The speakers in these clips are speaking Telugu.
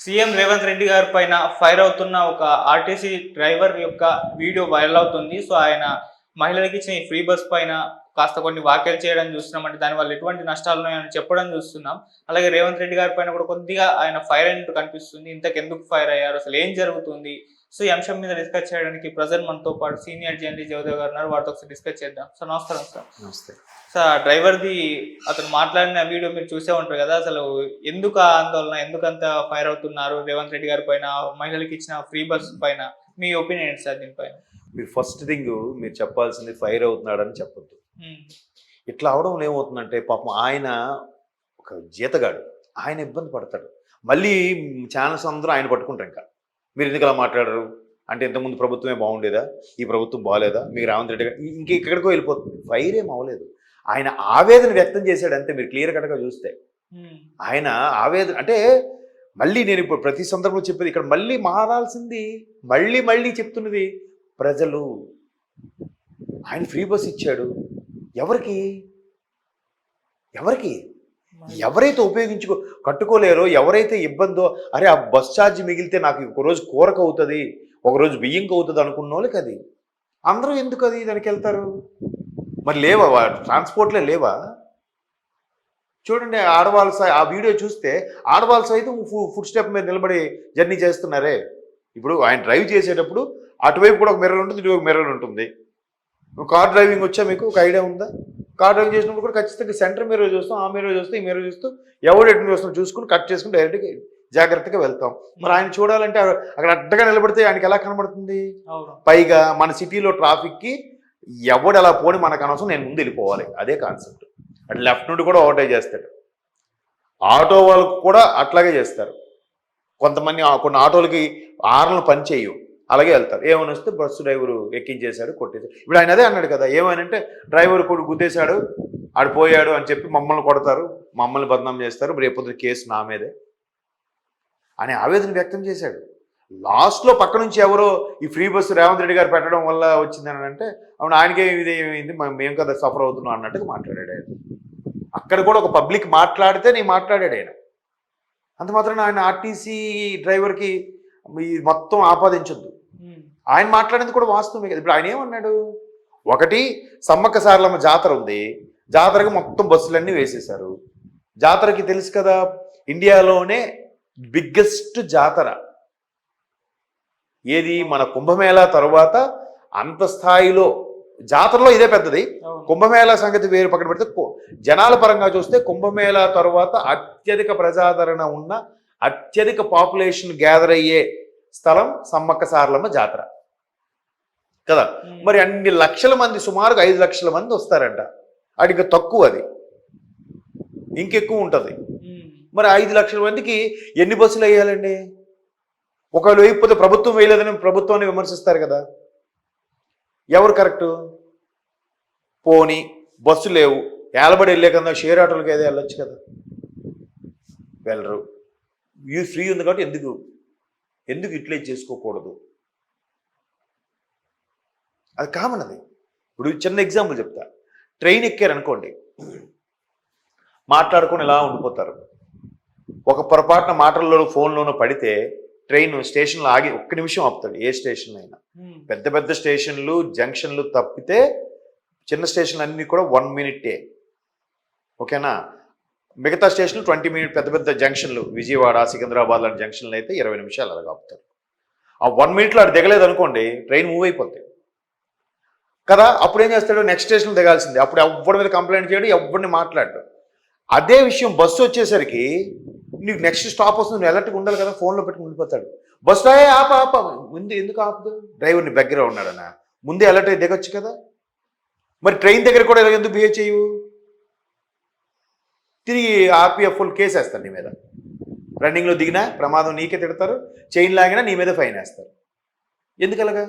సీఎం రేవంత్ రెడ్డి గారి పైన ఫైర్ అవుతున్న ఒక ఆర్టీసీ డ్రైవర్ యొక్క వీడియో వైరల్ అవుతుంది. సో, ఆయన మహిళలకి ఇచ్చిన ఈ ఫ్రీ బస్ పైన కాస్త కొన్ని వ్యాఖ్యలు చేయడం చూస్తున్నాం. అంటే దానివల్ల ఎటువంటి నష్టాలున్నాయని చెప్పడం చూస్తున్నాం. అలాగే రేవంత్ రెడ్డి గారి పైన కూడా కొద్దిగా ఆయన ఫైర్ అయినట్టు కనిపిస్తుంది. ఇంతకెందుకు ఫైర్ అయ్యారు? అసలు ఏం జరుగుతుంది? సో, ఈ అంశం మీద డిస్కస్ చేయడానికి ప్రెజెంట్ మనతో పాటు సీనియర్ జర్నలిస్ట్ జవదేవ్ గారు ఉన్నారు. వారితో ఒకసారి డిస్కస్ చేద్దాం. సార్ నమస్కారం సార్. నమస్తే. సార్ డ్రైవర్‌ది అతను మాట్లాడిన వీడియో మీరు చూసే ఉంటారు కదా! అసలు ఎందుకు ఆ ఆందోళన? ఎందుకంత ఫైర్ అవుతున్నారు రేవంత్ రెడ్డి గారి పైన, మహిళలకి ఇచ్చిన ఫ్రీ బస్ పైన? మీ ఒపీనియన్ ఏంటి సార్ దీనిపైన? మీరు ఫస్ట్ థింగ్ మీరు చెప్పాల్సింది ఫైర్ అవుతున్నాడని చెప్పొద్దు. హ్మ్. ఇట్లా అవడంలో ఏమవుతుందంటే పాపం ఆయన ఒక జీతగాడు. ఆయన ఇబ్బంది పడతాడు. మళ్ళీ ఛానల్స్ అందరూ ఆయన పట్టుకుంటారు ఇంకా. మీరు ఎందుకు అలా మాట్లాడరు? అంటే ఇంతకుముందు ప్రభుత్వమే బాగుండేదా? ఈ ప్రభుత్వం బాగోలేదా? మీకు రేవంత్ రెడ్డి గారు ఇంకెక్కడికో వెళ్ళిపోతుంది. ఫైర్ ఏం అవ్వలేదు. ఆయన ఆవేదన వ్యక్తం చేశాడు అంతే. మీరు క్లియర్ కట్గా చూస్తే హ్మ్. ఆయన ఆవేదన అంటే మళ్ళీ నేను ఇప్పుడు ప్రతి సందర్భంలో చెప్పేది ఇక్కడ మళ్ళీ మారాల్సింది మళ్ళీ మళ్ళీ చెప్తున్నది ప్రజలు. ఆయన ఫ్రీ బస్ ఇచ్చాడు ఎవరికి? ఎవరికి? ఎవరైతే కట్టుకోలేరో, ఎవరైతే ఇబ్బందో, అరే ఆ బస్ ఛార్జ్ మిగిలితే నాకు ఒకరోజు కూరకు అవుతుంది, ఒకరోజు బియ్యంకి అవుతుంది అనుకున్న వాళ్ళకి అది. అందరూ ఎందుకు అది దానికి వెళ్తారు? మరి లేవా ట్రాన్స్పోర్ట్లే లేవా? చూడండి ఆడవాళ్ళ ఆ వీడియో చూస్తే ఆడవాళ్ళ సైతం ఫుడ్ స్టెప్ మీద నిలబడి జర్నీ చేస్తున్నారే. ఇప్పుడు ఆయన డ్రైవ్ చేసేటప్పుడు అటువైపు కూడా ఒక మిర్రర్ ఉంటుంది, ఇటువైపు మిర్రర్ ఉంటుంది. కార్ డ్రైవింగ్ వచ్చా మీకు ఒక ఐడియా ఉందా? కార్ డ్రైవింగ్ చేసినప్పుడు కూడా ఖచ్చితంగా సెంటర్ మిర్రర్ చూస్తాం, ఆ మిర్రర్ చూస్తాం, ఈ మిర్రర్ చూస్తూ ఎవరు ఎటు చూస్తాం చూసుకుని కట్ చేసుకుని డైరెక్ట్గా జాగ్రత్తగా వెళ్తాం. మరి ఆయన చూడాలంటే అక్కడ అడ్డగా నిలబడితే ఆయనకి ఎలా కనబడుతుంది? పైగా మన సిటీలో ట్రాఫిక్కి ఎవడు ఎలా పోని మనకు అనవసరం, నేను ముందు వెళ్ళిపోవాలి. అదే కాన్సెప్ట్. అటు లెఫ్ట్ నుండి కూడా ఓవర్టేక్ చేస్తాడు. ఆటో వాళ్ళకు కూడా అట్లాగే చేస్తారు. కొన్ని ఆటోలకి ఆర్లను పని చేయవు, అలాగే వెళ్తారు. ఏమని వస్తే బస్సు డ్రైవరు ఎక్కించేశాడు, కొట్టేశాడు. ఇప్పుడు ఆయన అదే అన్నాడు కదా, ఏమనంటే డ్రైవర్ కూడా గుద్దేశాడు, ఆడిపోయాడు అని చెప్పి మమ్మల్ని కొడతారు, మమ్మల్ని బదనాం చేస్తారు, రేపొద్దు కేసు నా మీదే అని ఆవేదన వ్యక్తం చేశాడు. లాస్ట్లో పక్క నుంచి ఎవరో ఈ ఫ్రీ బస్సు రేవంత్ రెడ్డి గారు పెట్టడం వల్ల వచ్చిందని అంటే అవును ఆయనకే ఇది ఏమైంది, మేము కదా సఫర్ అవుతున్నాం అన్నట్టుగా మాట్లాడాడు ఆయన. అక్కడ కూడా ఒక పబ్లిక్ మాట్లాడితే నేను మాట్లాడాడు ఆయన. అంత మాత్రం ఆయన ఆర్టీసీ డ్రైవర్కి ఈ మొత్తం ఆపాదించొద్దు. ఆయన మాట్లాడేది కూడా వాస్తవమే కదా. ఇప్పుడు ఆయన ఏమన్నాడు? ఒకటి సమ్మక్క సారలమ్మ జాతర ఉంది, జాతరకి మొత్తం బస్సులన్నీ వేసేశారు. జాతరకి తెలుసు కదా, ఇండియాలోనే బిగ్గెస్ట్ జాతర ఏది? మన కుంభమేళా తరువాత అంత స్థాయిలో జాతరలో ఇదే పెద్దది. కుంభమేళా సంగతి వేరు పక్కన పెడితే జనాల పరంగా చూస్తే కుంభమేళా తరువాత అత్యధిక ప్రజాదరణ ఉన్న, అత్యధిక పాపులేషన్ గ్యాదర్ అయ్యే స్థలం సమ్మక్క సారలమ్మ జాతర కదా. మరి అన్ని లక్షల మంది, సుమారుగా 5 లక్షల మంది వస్తారంట. అడిగ తక్కువ, అది ఇంకెక్కువ ఉంటుంది. మరి 5 లక్షల మందికి ఎన్ని బస్సులు వేయాలండి? ఒకవేళ వేయకపోతే ప్రభుత్వం వేయలేదని ప్రభుత్వాన్ని విమర్శిస్తారు కదా. ఎవరు కరెక్టు? పోనీ బస్సు లేవు, ఏలబడి వెళ్ళే కదా షేర్ ఆటోలకి ఏదో వెళ్ళొచ్చు కదా, వెళ్ళరు. ఫ్రీ ఉంది కాబట్టి ఎందుకు యూటిలైజ్ చేసుకోకూడదు? అది కామన్. అది ఇప్పుడు చిన్న ఎగ్జాంపుల్ చెప్తా. ట్రైన్ ఎక్కారనుకోండి, మాట్లాడుకొని ఇలా ఉండిపోతారు. ఒక పొరపాటున మాటల్లోనూ ఫోన్లోనూ పడితే ట్రైన్ స్టేషన్లో ఆగి ఒక్క నిమిషం ఆపుతాడు. ఏ స్టేషన్లో అయినా పెద్ద పెద్ద స్టేషన్లు, జంక్షన్లు తప్పితే చిన్న స్టేషన్లు అన్నీ కూడా 1 మినిటే, ఓకేనా? మిగతా స్టేషన్లు 20 మినిట్. పెద్ద పెద్ద జంక్షన్లు విజయవాడ, సికింద్రాబాద్ లాంటి జంక్షన్లు అయితే 20 నిమిషాలు అలాగ ఆపుతారు. ఆ 1 మినిట్లో అది దిగలేదు అనుకోండి, ట్రైన్ మూవ్ అయిపోతాయి కదా. అప్పుడు ఏం చేస్తాడు? నెక్స్ట్ స్టేషన్లో దిగాల్సిందే. అప్పుడు ఎవరి మీద కంప్లైంట్ చేయడు, ఎవరిని మాట్లాడు. అదే విషయం బస్సు వచ్చేసరికి నీకు నెక్స్ట్ స్టాప్ వస్తుంది, నువ్వు ఎలర్ట్గా ఉండాలి కదా, ఫోన్లో పెట్టుకుని ఉండిపోతాడు. బస్సు ఆప ముందు ఎందుకు ఆపదు? డ్రైవర్ని దగ్గర ఉన్నాడనా, ముందే అలర్ట్ అయి దిగొచ్చు కదా. మరి ట్రైన్ దగ్గర కూడా ఇలా ఎందుకు బిహేవ్ చేయవు? తిరిగి ఆర్పిఎఫ్ కేసు వేస్తారు నీ మీద. రన్నింగ్లో దిగినా ప్రమాదం నీకే తిడతారు, చైన్ లాగినా నీ మీద ఫైన్ వేస్తారు. ఎందుకు అలాగా?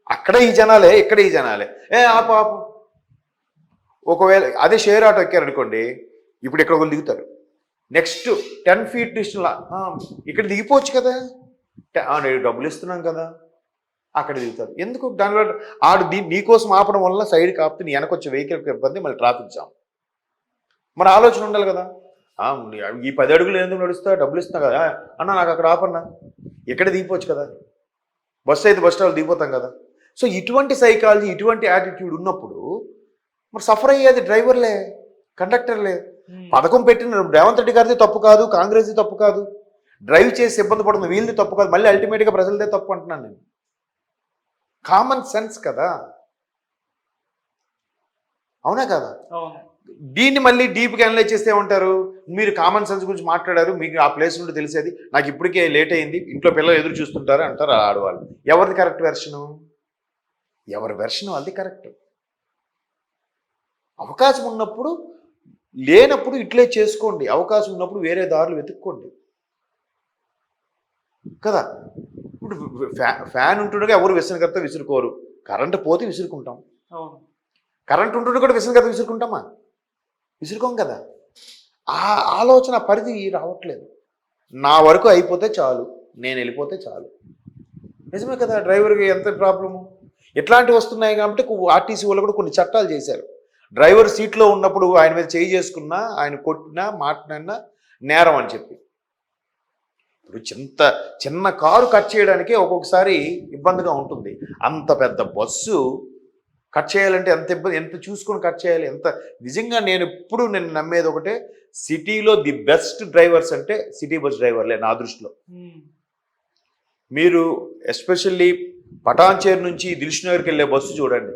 అక్కడ ఈ జనాలే, ఇక్కడ ఈ జనాలే. ఆపు. ఒకవేళ అదే షేర్ ఆటో ఎక్కారనుకోండి, ఇప్పుడు ఇక్కడ ఒకళ్ళు దిగుతారు, నెక్స్ట్ 10 feet డిస్టెన్స్ ఇక్కడ దిగిపోవచ్చు కదా, నేను డబ్బులు ఇస్తున్నాం కదా, అక్కడ దిగుతారు. ఎందుకు? దానివల్ల నీకోసం ఆపడం వల్ల సైడ్కి ఆపితే నీ వెనకొచ్చే వెహికల్కి ఇబ్బంది, మళ్ళీ ట్రాఫిక్ జామ్. మన ఆలోచన ఉండాలి కదా. ఈ 10 అడుగులు ఎందుకు నడుస్తా, డబ్బులు ఇస్తున్నా కదా అన్న, నాకు అక్కడ ఆపన్నా, ఎక్కడ దిగిపోవచ్చు కదా, బస్సు అయితే బస్ స్టాప్ దిగిపోతాం కదా. సో ఇటువంటి సైకాలజీ, ఇటువంటి యాటిట్యూడ్ ఉన్నప్పుడు మరి సఫర్ అయ్యేది డ్రైవర్లే, కండక్టర్లే. పథకం పెట్టిన రేవంత్ రెడ్డి గారిది తప్పు కాదు, కాంగ్రెస్ది తప్పు కాదు, డ్రైవ్ చేసి ఇబ్బంది పడుతుంది వీళ్ళది తప్పు కాదు, మళ్ళీ అల్టిమేట్గా ప్రజలదే తప్పు అంటున్నాను నేను. కామన్ సెన్స్ కదా, అవునా కదా? దీన్ని మళ్ళీ డీప్గా అనలైజ్ చేస్తే ఏమంటారు, మీరు కామన్ సెన్స్ గురించి మాట్లాడారు, మీకు ఆ ప్లేస్ నుండి తెలిసేది, నాకు ఇప్పటికే లేట్ అయింది, ఇంట్లో పిల్లలు ఎదురు చూస్తుంటారు అంటారు ఆడవాళ్ళు. ఎవరిది కరెక్ట్ వెర్షను? ఎవరి వెర్షను అది కరెక్ట్. అవకాశం ఉన్నప్పుడు, లేనప్పుడు ఇట్లే చేసుకోండి, అవకాశం ఉన్నప్పుడు వేరే దారులు వెతుక్కోండి కదా. ఇప్పుడు ఫ్యాన్ ఉంటుండగా ఎవరు విసనకర్త విసురుకోరు, కరెంటు పోతే విసురుకుంటాం. కరెంట్ ఉంటుండే కూడా విసనకర్త విసురుకుంటామా? విసురుకోం కదా. ఆ ఆలోచన పరిధి రావట్లేదు. నా వరకు అయిపోతే చాలు, నేను వెళ్ళిపోతే చాలు. నిజమే కదా. డ్రైవర్కి ఎంత ప్రాబ్లము, ఇట్లాంటివి వస్తున్నాయి కాబట్టి ఆర్టీసీ వాళ్ళు కూడా కొన్ని చట్టాలు చేశారు. డ్రైవర్ సీట్లో ఉన్నప్పుడు ఆయన మీద చేయి చేసుకున్నా, ఆయన కొట్టినా, మాట్లాడినా నేరం అని చెప్పి. ఇప్పుడు చిన్న కారు కట్ చేయడానికి ఒక్కొక్కసారి ఇబ్బందిగా ఉంటుంది, అంత పెద్ద బస్సు కట్ చేయాలంటే ఎంత ఇబ్బంది, ఎంత చూసుకొని కట్ చేయాలి, ఎంత. నిజంగా నేను నమ్మేది ఒకటే, సిటీలో ది బెస్ట్ డ్రైవర్స్ అంటే సిటీ బస్ డ్రైవర్లే నా దృష్టిలో. మీరు ఎస్పెషల్లీ పటాన్చేరు నుంచి దిల్సుఖ్నగర్కి వెళ్ళే బస్సు చూడండి,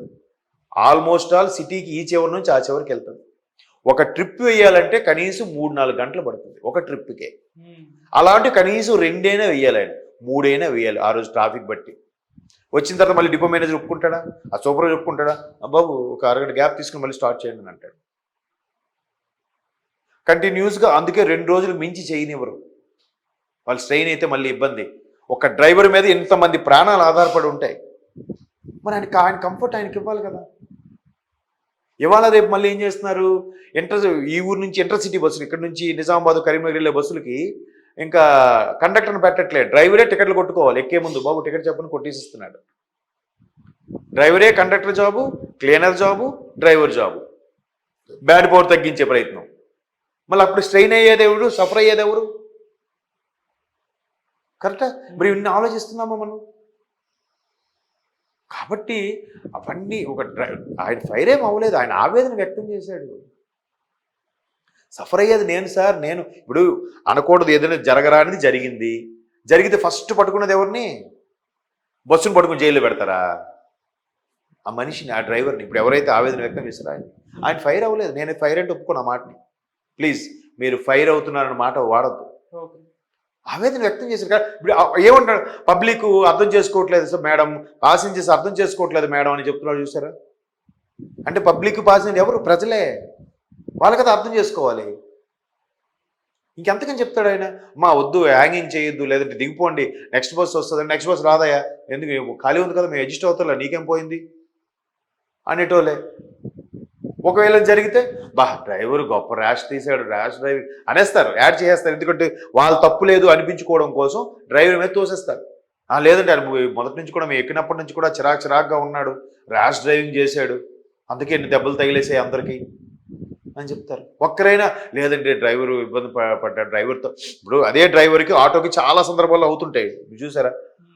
ఆల్మోస్ట్ ఆల్ సిటీకి ఈ చివరి నుంచి ఆ చివరికి వెళ్తుంది. ఒక ట్రిప్ వేయాలంటే కనీసం 3-4 గంటలు పడుతుంది ఒక ట్రిప్కే. అలాంటి కనీసం 2 అయినా వేయాలి, ఆయన 3 అయినా వేయాలి ఆ రోజు ట్రాఫిక్ బట్టి. వచ్చిన తర్వాత మళ్ళీ డిపో మేనేజర్ ఒప్పుకుంటాడా, ఆ సూపర్వైజర్ ఒప్పుకుంటాడా, బాబు ఒక అరగంట గ్యాప్ తీసుకుని మళ్ళీ స్టార్ట్ చేయండి అని అంటాడు. కంటిన్యూస్గా అందుకే 2 రోజులు మించి చేయనివ్వరు వాళ్ళు. స్ట్రెయిన్ అయితే మళ్ళీ ఇబ్బంది. ఒక డ్రైవర్ మీద ఎంతమంది ప్రాణాలు ఆధారపడి ఉంటాయి. మరి ఆయన కంఫర్ట్ ఆయనకి ఇవ్వాలి కదా. ఇవాళ రేపు మళ్ళీ ఏం చేస్తున్నారు, ఈ ఊరు నుంచి ఇంటర్సిటీ బస్సులు, ఇక్కడ నుంచి నిజామాబాద్ కరీంనగర్ వెళ్ళే బస్సులకి ఇంకా కండక్టర్ని పెట్టట్లేదు, డ్రైవరే టికెట్లు కొట్టుకోవాలి. ఎక్కే ముందు బాబు టికెట్ చెప్పని కొట్టేసిస్తున్నాడు. డ్రైవరే conductor job, cleaner job, driver job, bad power తగ్గించే ప్రయత్నం. మళ్ళీ అప్పుడు స్ట్రెయిన్ అయ్యేది ఎవరు, సఫర్ అయ్యేది ఎవరు? కరెక్టా? మరి ఇన్ని ఆలోచిస్తున్నామా మనం? కాబట్టి అవన్నీ ఆయన ఫైర్ ఏం అవ్వలేదు, ఆయన ఆవేదన వ్యక్తం చేశాడు. సఫర్ అయ్యేది నేను సార్, నేను ఇప్పుడు అనకూడదు, ఏదైనా జరగరానిది జరిగితే ఫస్ట్ పట్టుకున్నది ఎవరిని? బస్సును పట్టుకుని జైల్లో పెడతారా ఆ మనిషిని, ఆ డ్రైవర్ని? ఇప్పుడు ఎవరైతే ఆవేదన వ్యక్తం చేస్తారో ఆయన ఫైర్ అవ్వలేదు. నేను ఫైర్ అంటే ఒప్పుకున్న మాటని. ప్లీజ్ మీరు ఫైర్ అవుతున్నారన్న మాట వాడద్దు. ఆవేదన వ్యక్తం చేశారు కదా. ఇప్పుడు ఏమంటాడు, పబ్లిక్ అర్థం చేసుకోవట్లేదు సార్ మేడం, పాసెంజర్స్ అర్థం చేసుకోవట్లేదు మేడం అని చెప్తున్నాడు చూసారా. అంటే పబ్లిక్ పాసెంజర్ ఎవరు? ప్రజలే. వాళ్ళకది అర్థం చేసుకోవాలి. ఇంకెంతకని చెప్తాడు ఆయన, మా వద్దు హ్యాంగింగ్ చేయొద్దు, లేదంటే దిగిపోండి, నెక్స్ట్ బస్ వస్తుంది, నెక్స్ట్ బస్ రాదయా, ఎందుకు ఖాళీ ఉంది కదా మేము అడ్జస్ట్ అవుతా, నీకేం పోయింది అనేటోలే. ఒకవేళ జరిగితే డ్రైవర్ గొప్ప ర్యాష్ తీసాడు, ర్యాష్ డ్రైవింగ్ అనేస్తారు, యాడ్ చేసేస్తారు. ఎందుకంటే వాళ్ళు తప్పు లేదు అనిపించుకోవడం కోసం డ్రైవర్ మీద తోసేస్తారు. లేదంటే మొదటి నుంచి కూడా మేము ఎక్కినప్పటి నుంచి కూడా చిరాకుగా ఉన్నాడు, ర్యాష్ డ్రైవింగ్ చేశాడు, అందుకే ఎన్ని దెబ్బలు తగిలేసాయి అందరికీ అని చెప్తారు. ఒక్కరైనా లేదంటే డ్రైవరు ఇబ్బంది పడ్డాడు, డ్రైవర్తో. ఇప్పుడు అదే డ్రైవర్కి ఆటోకి చాలా సందర్భాల్లో అవుతుంటాయి చూసారా.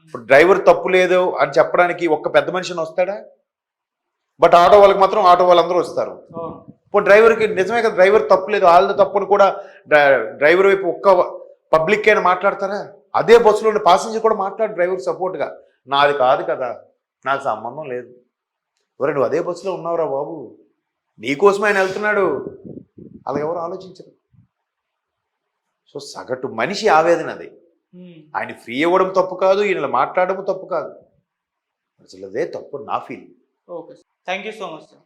ఇప్పుడు డ్రైవర్ తప్పు లేదు అని చెప్పడానికి ఒక్క పెద్ద మనిషిని వస్తాడా? బట్ ఆటో వాళ్ళకి మాత్రం ఆటో వాళ్ళందరూ వస్తారు. ఇప్పుడు డ్రైవర్కి నిజమే కదా, డ్రైవర్ తప్పు లేదు, వాళ్ళ తప్పును కూడా డ్రైవర్ వైపు ఒక్క పబ్లిక్ అయినా మాట్లాడతారా? అదే బస్సులో ఉండే ప్యాసింజర్ కూడా మాట్లాడు డ్రైవర్ సపోర్ట్గా, నాది కాదు కదా, నాకు సంబంధం లేదు. నువ్వు అదే బస్సులో ఉన్నావురా బాబు, నీకోసమే ఆయన వెళ్తున్నాడు. అలా ఎవరు ఆలోచించరు. సో సగటు మనిషి ఆవేదన అది. ఆయన ఫ్రీ అవ్వడం తప్పు కాదు, ఈయన మాట్లాడడం తప్పు కాదు, అసలు అదే తప్పు నా feeling. Okay, thank you so much sir.